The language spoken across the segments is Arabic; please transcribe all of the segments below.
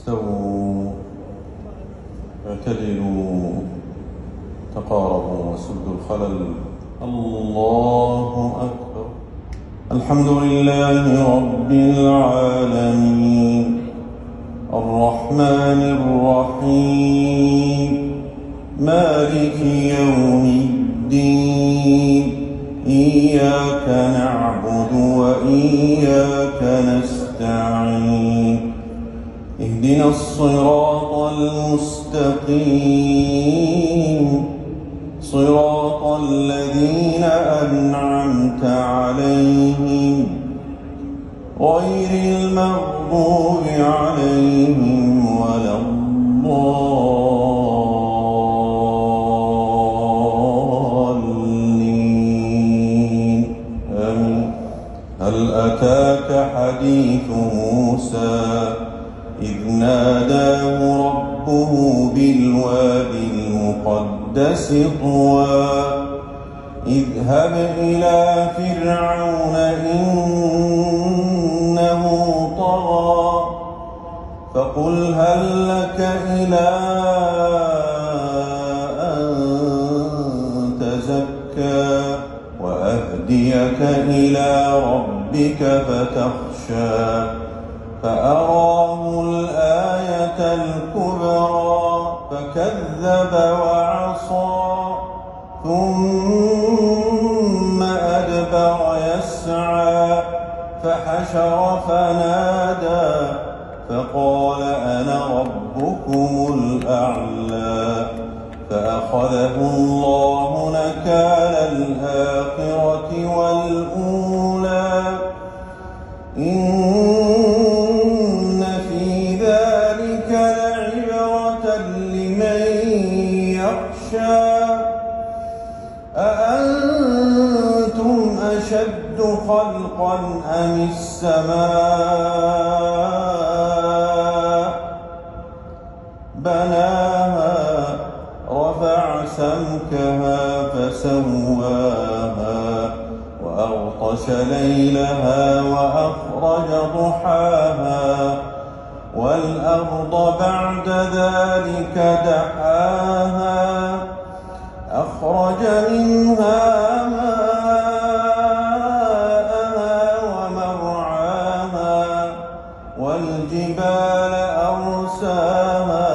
استووا اعتدلوا تقاربوا وسدوا الخلل. الله أكبر. الحمد لله رب العالمين الرحمن الرحيم مالك يوم الدين إياك نعبد وإياك نستعين اهدنا الصراط المستقيم صراط الذين أنعمت عليهم غير المغضوب عليهم ولا الضالين آمين. هل أتاك حديث موسى إذ ناداه ربه بالوادي المقدس طوى اذهب إلى فرعون إنه طغى فقل هل لك إلى أن تزكى وأهديك إلى ربك فتخشى فأراه الآية الكبرى فكذب وعصى ثم أدبر يسعى فحشر فنادى فقال أنا ربكم الأعلى فأخذه الله نكال الآخرة والأولى إن في ذلك لعبرة لمن يخشى أأنتم أشد خلقا أم السماء بناها رفع سمكها فسواها وأغطش ليلها وأخرج ضحاها والأرض بعد ذلك دحاها أخرج منها ماءها ومرعاها والجبال أرساها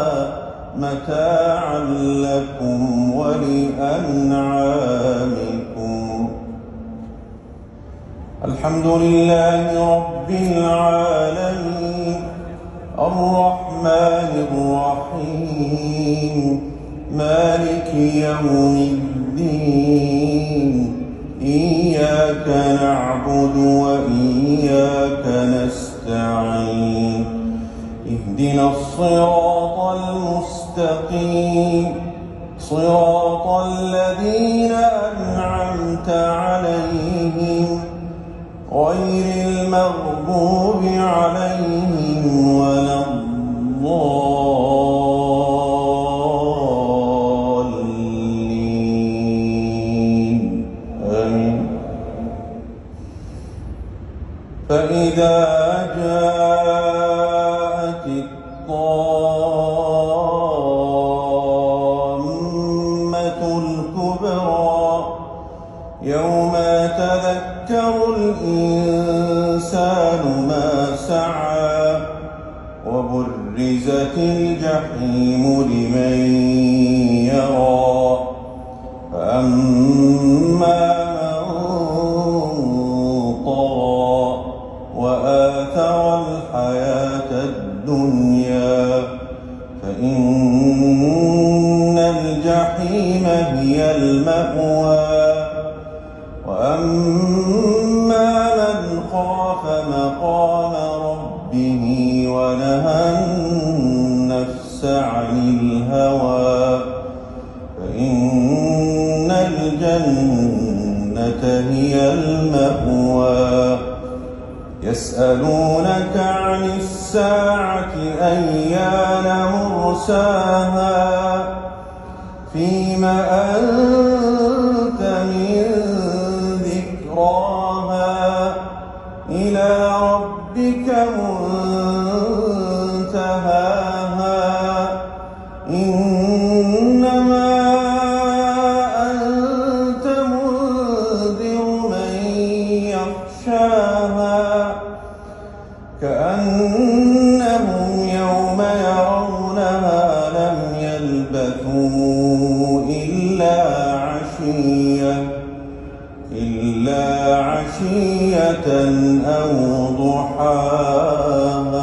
متاعا لكم ولأنعامكم. الحمد لله رب العالمين الرحمن الرحيم مالك يوم الدين إياك نعبد وإياك نستعين اهدنا الصراط المستقيم صراط الذين أنعمت عليهم غير المغضوب عليهم ولا الضالين آمين. فإذا جاءت الطامة الكبرى يوم يتذكر الإنسان ما سعى وبرزت الجحيم لمن يرى فأما من طغى وآثر الحياة الدنيا فإن الجحيم هي المأوى وأما من خاف مقام ربه ونهى النفس عن الهوى فإن الجنة هي المأوى. يسألونك عن الساعة أيان مرساها فيم أنت من ذكراها إلى ربك منتهاها إلا عشية أو ضحاها